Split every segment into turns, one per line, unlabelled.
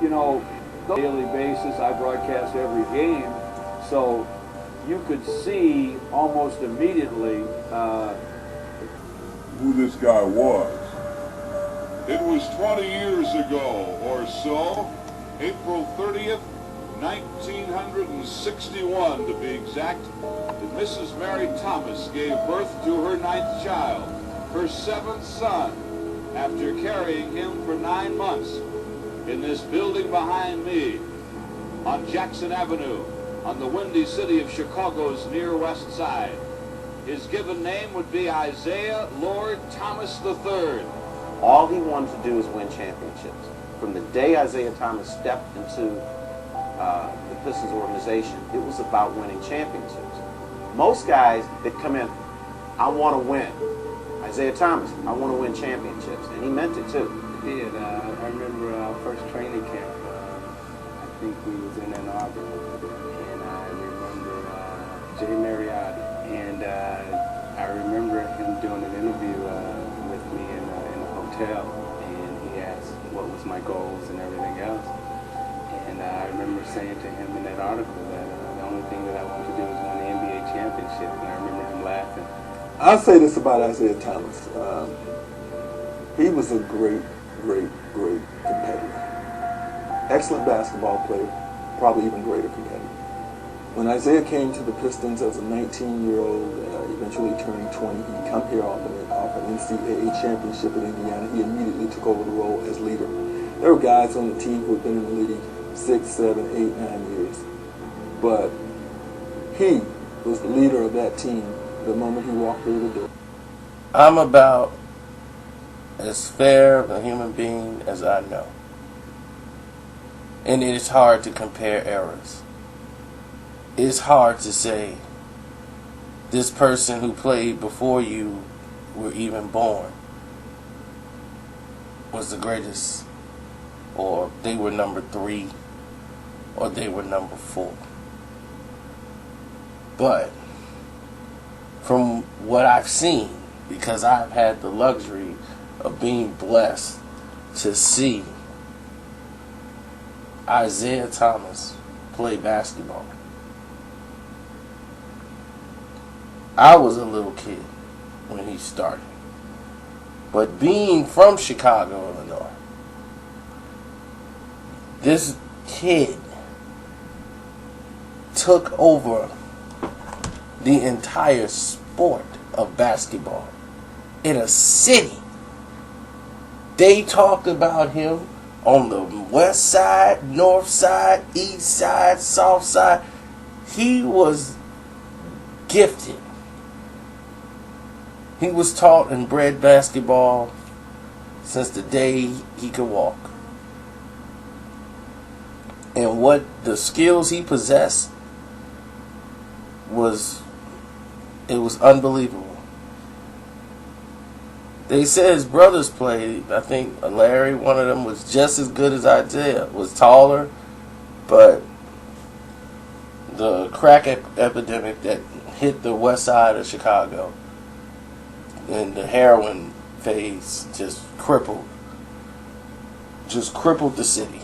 you know, on a daily basis, I broadcast every game, so you could see almost immediately
who this guy was.
It was 20 years ago or so, April 30th, 1961 to be exact, that Mrs. Mary Thomas gave birth to her 9th child, her 7th son, after carrying him for 9 months in this building behind me on Jackson Avenue on the windy city of Chicago's near west side. His given name would be Isiah Lord Thomas III.
All he wanted to do was win championships. From the day Isiah Thomas stepped into the Pistons organization, it was about winning championships. Most guys that come in, I want to win. Isiah Thomas, I want to win championships, and he meant it too.
Yeah, I remember our first training camp. I think we was in Ann Arbor, and I remember Jay Mariotti, and I remember him doing an interview with me in the hotel, and he asked what was my goals and everything else. And I remember saying to him in that article that the only thing that I want to do is win the NBA championship, and I remember him laughing.
I'll say this about Isiah Thomas. He was a great competitor. Excellent basketball player, probably even greater competitor. When Isiah came to the Pistons as a 19-year-old, eventually turning 20, he come here off an NCAA championship in Indiana. He immediately took over the role as leader. There were guys on the team who had been in the league 6, 7, 8, 9 years. But he was the leader of that team the moment he walked through the door.
I'm about as fair of a human being as I know. And it is hard to compare eras. It's hard to say this person who played before you were even born was the greatest, or they were number 3, or they were number 4. But from what I've seen, because I've had the luxury of being blessed to see Isiah Thomas play basketball. I was a little kid when he started. But being from Chicago, Illinois, this kid took over the entire sport of basketball in a city. They talked about him on the west side, north side, east side, south side. He was gifted. He was taught and bred basketball since the day he could walk. And what the skills he possessed was unbelievable. They said his brothers played. I think Larry, one of them, was just as good as Isiah. Was taller, but the crack epidemic that hit the west side of Chicago and the heroin phase just crippled the city.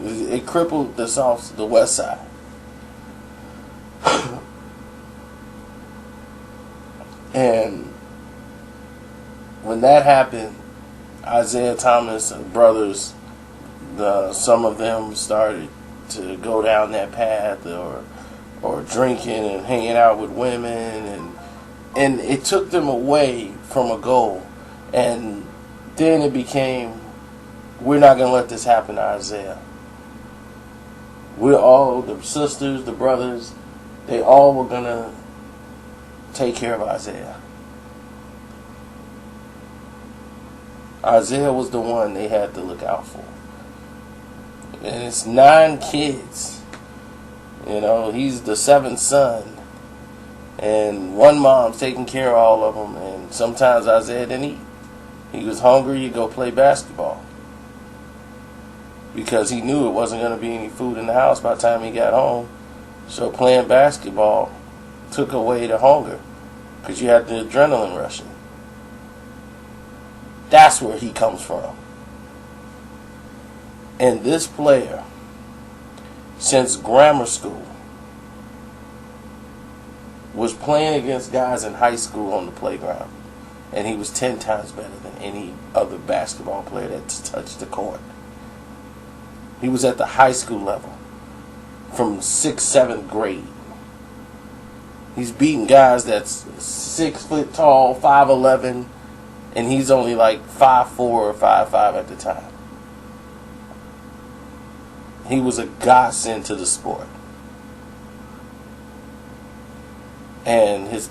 It crippled the west side. And when that happened, Isiah Thomas and brothers, some of them started to go down that path, or drinking and hanging out with women, and it took them away from a goal. And then it became, we're not going to let this happen to Isiah. We're all, the sisters, the brothers, they all were going to take care of Isiah. Isiah was the one they had to look out for. And it's 9 kids. You know, he's the 7th son. And one mom's taking care of all of them. And sometimes Isiah didn't eat. He was hungry, he'd go play basketball. Because he knew it wasn't going to be any food in the house by the time he got home. So playing basketball took away the hunger. Because you had the adrenaline rushing. That's where he comes from. And this player, since grammar school, was playing against guys in high school on the playground. And he was 10 times better than any other basketball player that's touched the court. He was at the high school level from 6th, 7th grade. He's beating guys that's 6 foot tall, 5'11", and he's only like 5'4" or 5'5" at the time. He was a godsend to the sport. And his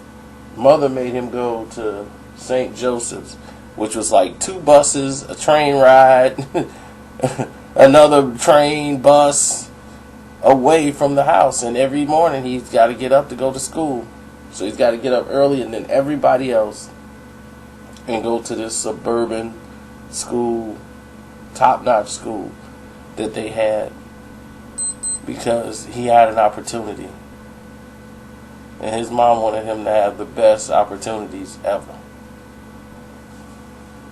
mother made him go to St. Joseph's, which was like 2 buses, a train ride, another train, bus, away from the house. And every morning he's got to get up to go to school. So he's got to get up earlier than everybody else and go to this suburban school, top-notch school that they had, because he had an opportunity. And his mom wanted him to have the best opportunities ever.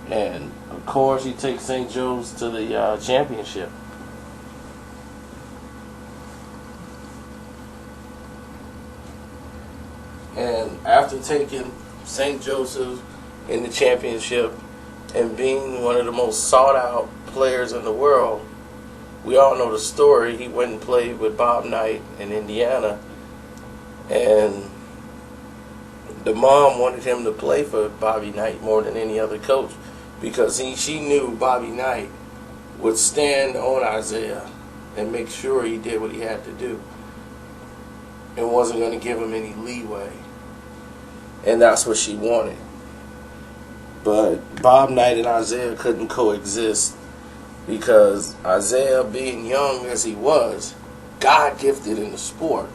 And, of course, he takes St. Joe's to the championship. And after taking St. Joseph's in the championship and being one of the most sought-out players in the world, we all know the story. He went and played with Bob Knight in Indiana, and the mom wanted him to play for Bobby Knight more than any other coach, because she knew Bobby Knight would stand on Isiah and make sure he did what he had to do and wasn't going to give him any leeway. And that's what she wanted. But Bob Knight and Isiah couldn't coexist, because Isiah, being young as he was, God gifted in the sport,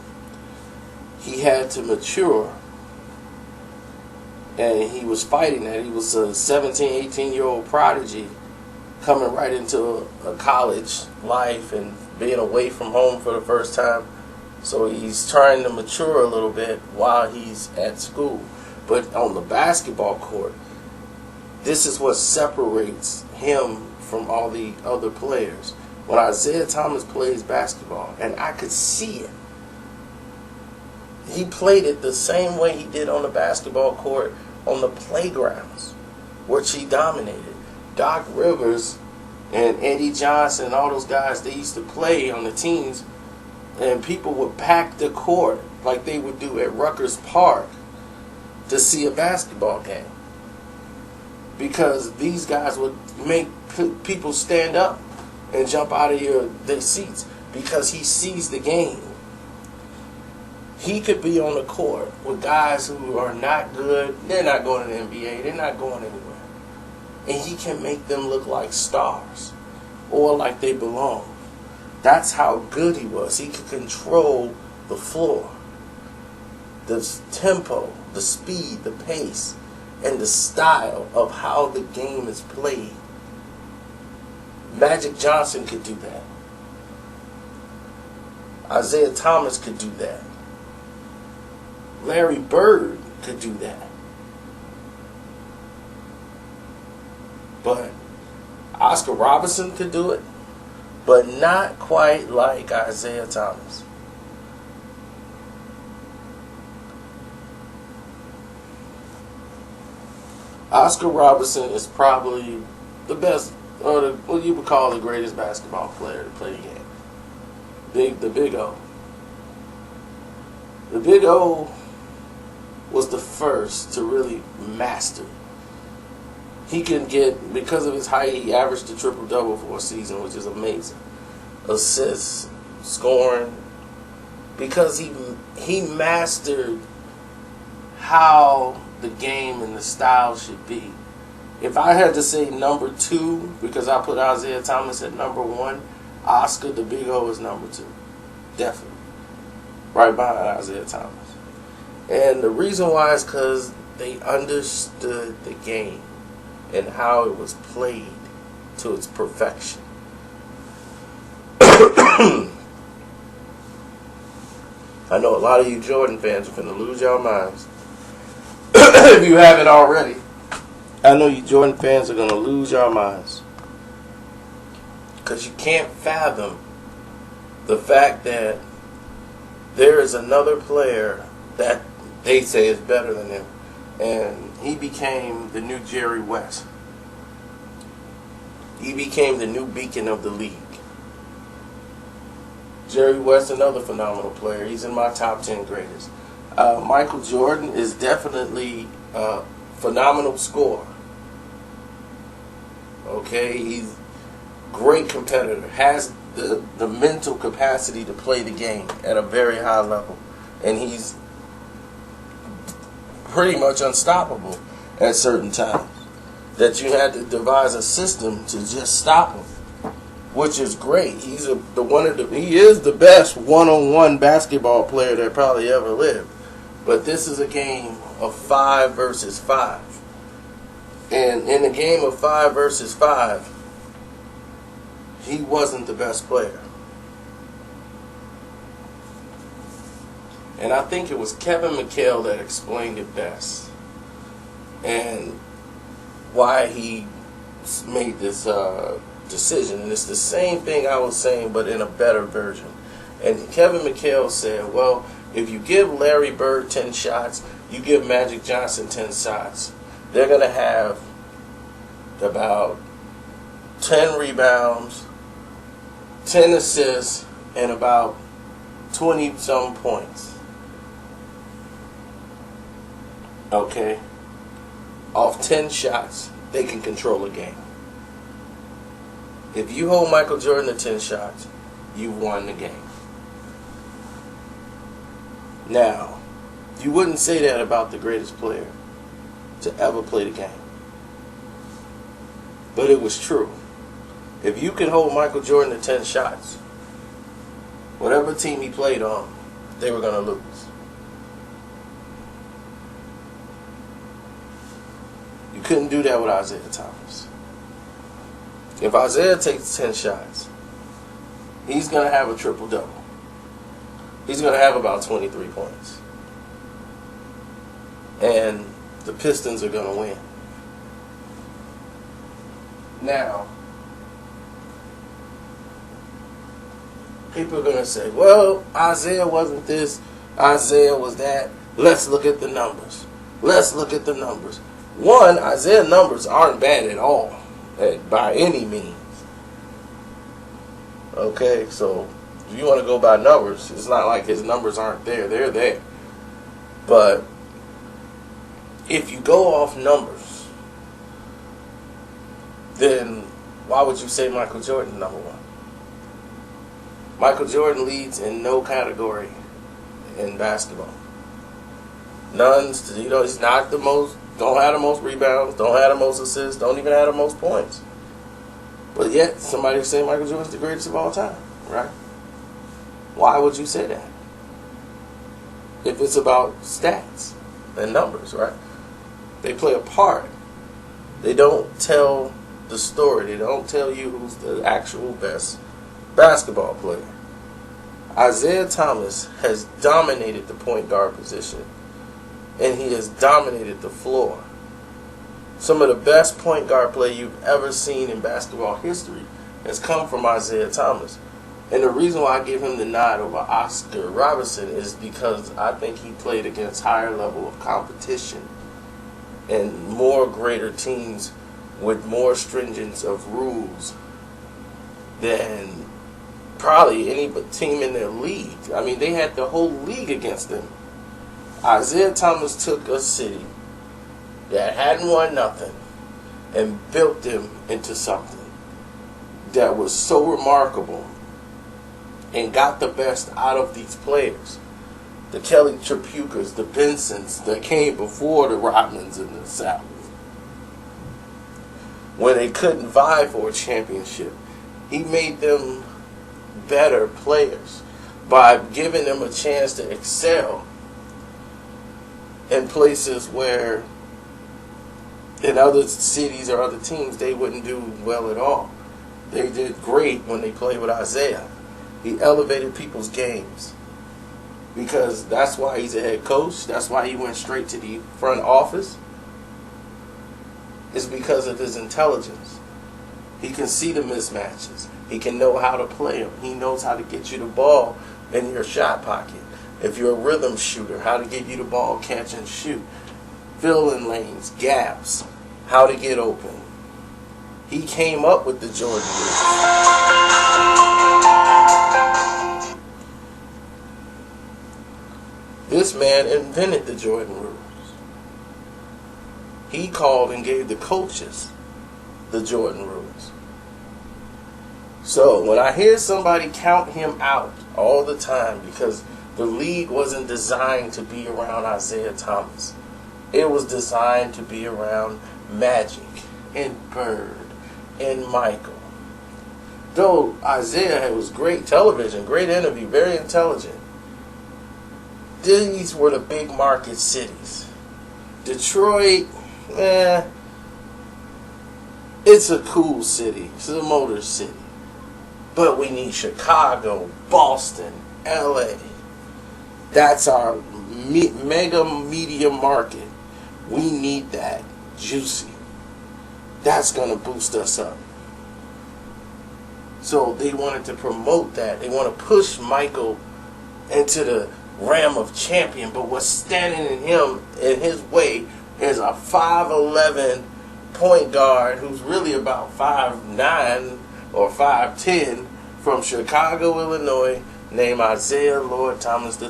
he had to mature. And he was fighting that. He was a 17, 18-year-old prodigy coming right into a college life and being away from home for the first time. So he's trying to mature a little bit while he's at school. But on the basketball court, this is what separates him from all the other players. When Isiah Thomas plays basketball, and I could see it, he played it the same way he did on the basketball court on the playgrounds, which he dominated. Doc Rivers and Eddie Johnson and all those guys, they used to play on the teams, and people would pack the court like they would do at Rutgers Park to see a basketball game, because these guys would make people stand up and jump out of their seats, because he sees the game. He could be on the court with guys who are not good. They're not going to the NBA. They're not going anywhere. And he can make them look like stars or like they belong. That's how good he was. He could control the floor, the tempo, the speed, the pace, and the style of how the game is played. Magic Johnson could do that. Isiah Thomas could do that. Larry Bird could do that. But Oscar Robertson could do it, but not quite like Isiah Thomas. Oscar Robertson is probably the best, or what you would call the greatest basketball player to play the game. The Big O. The Big O was the first to really master. He can get, because of his height, he averaged a triple-double for a season, which is amazing. Assists, scoring, because he mastered how the game and the style should be. If I had to say number 2, because I put Isiah Thomas at number 1, Oscar the Big O is number 2. Definitely. Right behind Isiah Thomas. And the reason why is because they understood the game and how it was played to its perfection. I know a lot of you Jordan fans are finna lose your minds. If you haven't already. I know you Jordan fans are gonna lose your minds. because you can't fathom the fact that there is another player that they say is better than him. And he became the new Jerry West. He became the new beacon of the league. Jerry West, another phenomenal player. He's in my top 10 greatest. Michael Jordan is definitely a phenomenal scorer. Okay, he's a great competitor. Has the mental capacity to play the game at a very high level. And he's pretty much unstoppable at certain times. That you had to devise a system to just stop him, which is great. He is the best one-on-one basketball player that probably ever lived. But this is a game of 5 versus 5. And in a game of 5 versus 5, he wasn't the best player. And I think it was Kevin McHale that explained it best. And why he made this decision. And it's the same thing I was saying, but in a better version. And Kevin McHale said, well, if you give Larry Bird 10 shots, you give Magic Johnson 10 shots, they're going to have about 10 rebounds, 10 assists, and about 20-some points. Okay? Off 10 shots, they can control a game. If you hold Michael Jordan to 10 shots, you've won the game. Now, you wouldn't say that about the greatest player to ever play the game. But it was true. If you could hold Michael Jordan to 10 shots, whatever team he played on, they were going to lose. You couldn't do that with Isiah Thomas. If Isiah takes 10 shots, he's going to have a triple-double. He's going to have about 23 points. And the Pistons are going to win. Now, people are going to say, well, Isiah wasn't this, Isiah was that. Let's look at the numbers. Let's look at the numbers. One, Isiah's numbers aren't bad at all, by any means. Okay, so if you want to go by numbers, it's not like his numbers aren't there. They're there. But if you go off numbers, then why would you say Michael Jordan number one? Michael Jordan leads in no category in basketball. None. He's not the most. Don't have the most rebounds, don't have the most assists, don't even have the most points. But yet, somebody say Michael Jordan's the greatest of all time, right? Why would you say that? If it's about stats and numbers, right? They play a part. They don't tell the story. They don't tell you who's the actual best basketball player. Isiah Thomas has dominated the point guard position. And he has dominated the floor. Some of the best point guard play you've ever seen in basketball history has come from Isiah Thomas. And the reason why I give him the nod over Oscar Robertson is because I think he played against higher level of competition and more greater teams with more stringence of rules than probably any team in their league. I mean, they had the whole league against them. Isiah Thomas took a city that hadn't won nothing and built them into something that was so remarkable and got the best out of these players. The Kelly Tripukers, the Bensons that came before the Rodmans in the South, when they couldn't vie for a championship. He made them better players by giving them a chance to excel in places where in other cities or other teams they wouldn't do well at all. They did great when they played with Isiah. He elevated people's games because that's why he's a head coach. That's why he went straight to the front office. It's because of his intelligence. He can see the mismatches. He can know how to play them. He knows how to get you the ball in your shot pocket. If you're a rhythm shooter, how to get you the ball, catch and shoot. Fill in lanes, gaps, how to get open. He came up with the Jordan rules. This man invented the Jordan rules. He called and gave the coaches the Jordan rules. So when I hear somebody count him out all the time because the league wasn't designed to be around Isiah Thomas, it was designed to be around Magic and Bird and Michael. Though Isiah was great television, great interview, very intelligent, these were the big market cities. Detroit, it's a cool city. It's a motor city. But we need Chicago, Boston, LA. That's our mega media market. We need that juicy. That's going to boost us up. So they wanted to promote that. They want to push Michael into the realm of champion. But what's standing in his way is a 5'11" point guard who's really about 5'9" or 5'10" from Chicago, Illinois, named Isiah Lord Thomas III.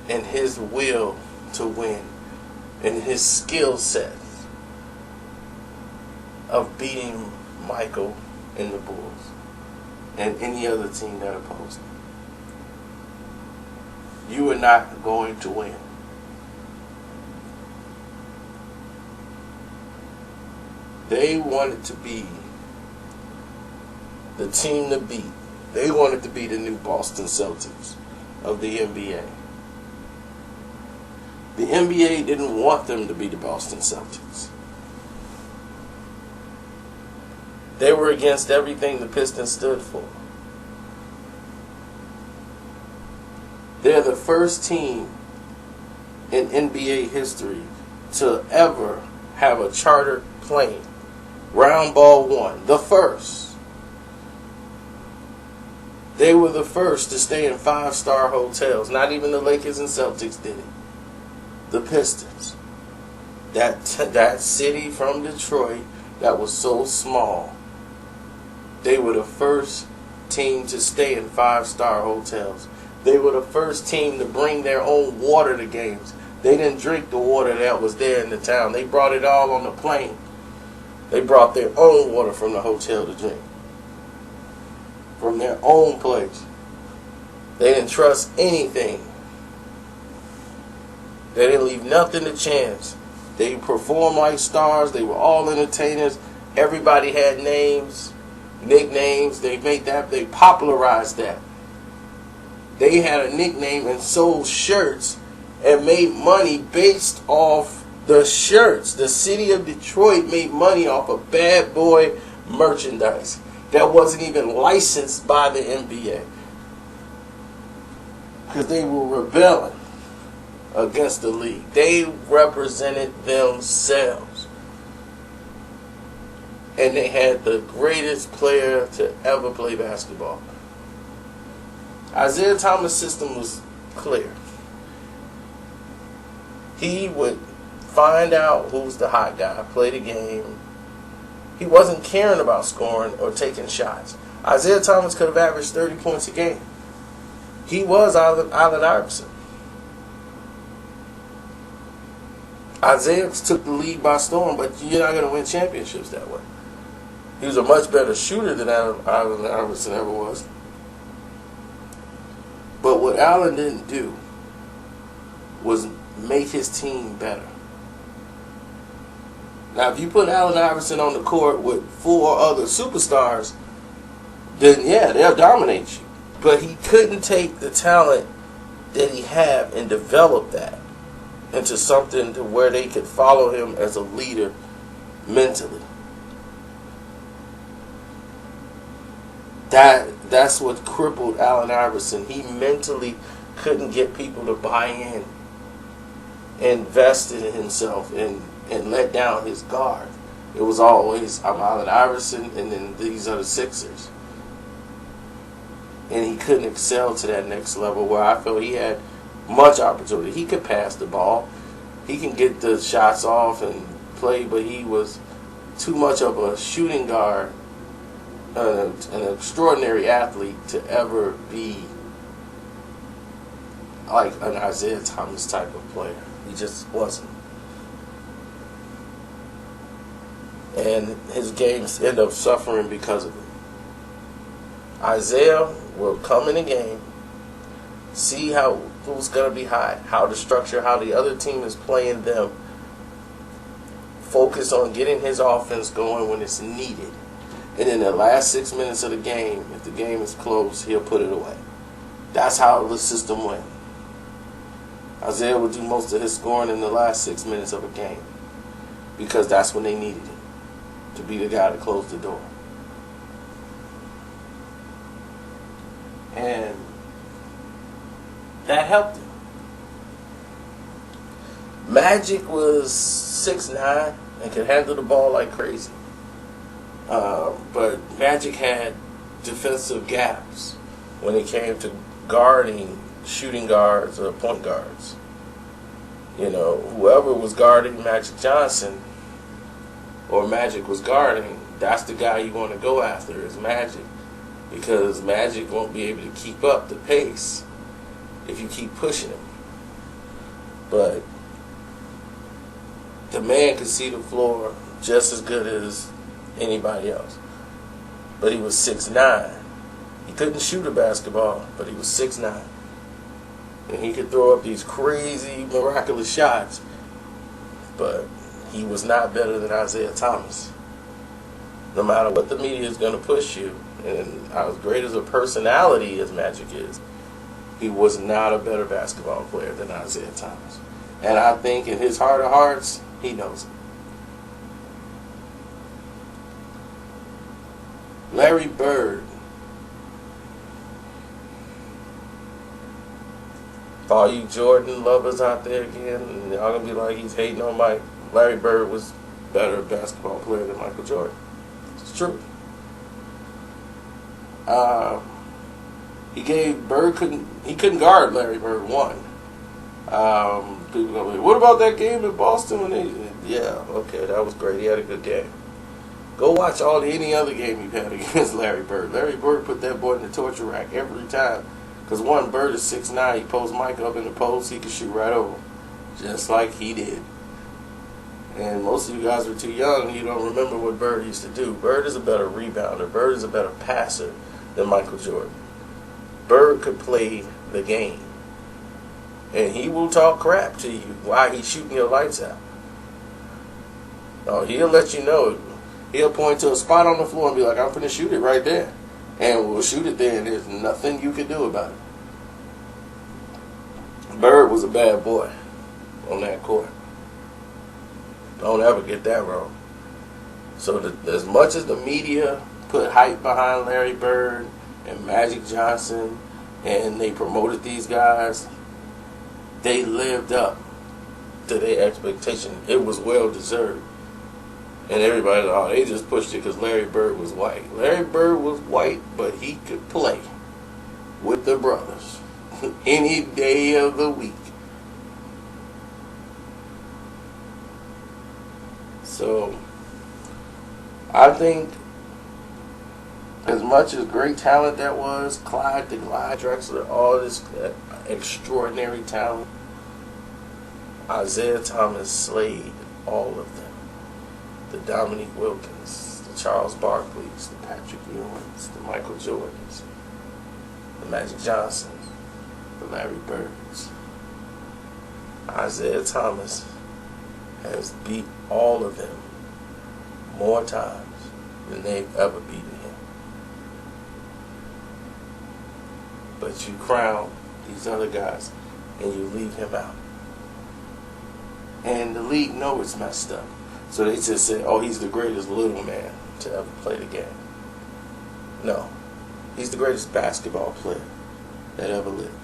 And his will to win and his skill set of beating Michael and the Bulls and any other team that opposed him. You are not going to win. They wanted to be the team to beat. They wanted to be the new Boston Celtics of the NBA. The NBA didn't want them to be the Boston Celtics. They were against everything the Pistons stood for. They're the first team in NBA history to ever have a chartered plane. Round ball one. The first. They were the first to stay in 5-star hotels. Not even the Lakers and Celtics did it. The Pistons. That city from Detroit that was so small. They were the first team to stay in 5-star hotels. They were the first team to bring their own water to games. They didn't drink the water that was there in the town. They brought it all on the plane. They brought their own water from the hotel to drink. From their own place. They didn't trust anything. They didn't leave nothing to chance. They performed like stars. They were all entertainers. Everybody had names, nicknames. They popularized that. They had a nickname and sold shirts and made money based off the shirts. The city of Detroit made money off of bad boy merchandise that wasn't even licensed by the NBA. Because they were rebelling against the league. They represented themselves. And they had the greatest player to ever play basketball. Isiah Thomas' system was clear. He would find out who's the hot guy, play the game. He wasn't caring about scoring or taking shots. Isiah Thomas could have averaged 30 points a game. He was Allen Iverson. Isiah took the league by storm, but you're not going to win championships that way. He was a much better shooter than Allen Iverson ever was. But what Allen didn't do was make his team better. Now, if you put Allen Iverson on the court with 4 other superstars, then yeah, they'll dominate you. But he couldn't take the talent that he had and develop that into something to where they could follow him as a leader mentally. That's what crippled Allen Iverson. He mentally couldn't get people to buy in, invested in himself, and let down his guard. It was always, I'm Allen Iverson, and then these are the Sixers. And he couldn't excel to that next level where I felt he had much opportunity. He could pass the ball. He can get the shots off and play, but he was too much of a shooting guard, an extraordinary athlete to ever be like an Isiah Thomas type of player. He just wasn't. And his games end up suffering because of it. Isiah will come in a game, see who's going to be hot, how the structure, how the other team is playing them, focus on getting his offense going when it's needed. And in the last 6 minutes of the game, if the game is close, he'll put it away. That's how the system went. Isiah would do most of his scoring in the last 6 minutes of a game because that's when they needed him to be the guy to close the door. And that helped him. Magic was 6'9" and could handle the ball like crazy. But Magic had defensive gaps when it came to guarding shooting guards or point guards. You know, whoever was guarding Magic Johnson or Magic was guarding, that's the guy you want to go after is Magic. Because Magic won't be able to keep up the pace if you keep pushing him. But the man could see the floor just as good as anybody else. But he was 6'9". He couldn't shoot a basketball, but he was 6'9". And he could throw up these crazy, miraculous shots. But he was not better than Isiah Thomas. No matter what the media is going to push you, and as great as a personality as Magic is, he was not a better basketball player than Isiah Thomas. And I think in his heart of hearts, he knows it. Larry Bird. For all you Jordan lovers out there again, and y'all gonna be like he's hating on Mike. Larry Bird was a better basketball player than Michael Jordan. It's true. He couldn't guard Larry Bird, one. People gonna be, what about that game in Boston when yeah, okay, that was great. He had a good game. Go watch any other game you've had against Larry Bird. Larry Bird put that boy in the torture rack every time. Because one, Bird is 6'9", he posts Mike up in the post, he can shoot right over him. Just like he did. And most of you guys are too young, you don't remember what Bird used to do. Bird is a better rebounder. Bird is a better passer than Michael Jordan. Bird could play the game. And he will talk crap to you while he's shooting your lights out. Oh, he'll let you know. He'll point to a spot on the floor and be like, I'm going to shoot it right there. And we'll shoot it there, and there's nothing you can do about it. Bird was a bad boy on that court. Don't ever get that wrong. So as much as the media put hype behind Larry Bird and Magic Johnson, and they promoted these guys, they lived up to their expectation. It was well deserved. And everybody, they just pushed it because Larry Bird was white. Larry Bird was white, but he could play with the brothers any day of the week. So, I think as much as great talent that was, Clyde the Glide Drexler, all this extraordinary talent, Isiah Thomas slayed all of them. The Dominique Wilkins, the Charles Barkleys, the Patrick Ewings, the Michael Jordans, the Magic Johnsons, the Larry Birds. Isiah Thomas has beat all of them more times than they've ever beaten him. But you crown these other guys and you leave him out. And the league knows it's messed up. So they just say, oh, he's the greatest little man to ever play the game. No. He's the greatest basketball player that ever lived.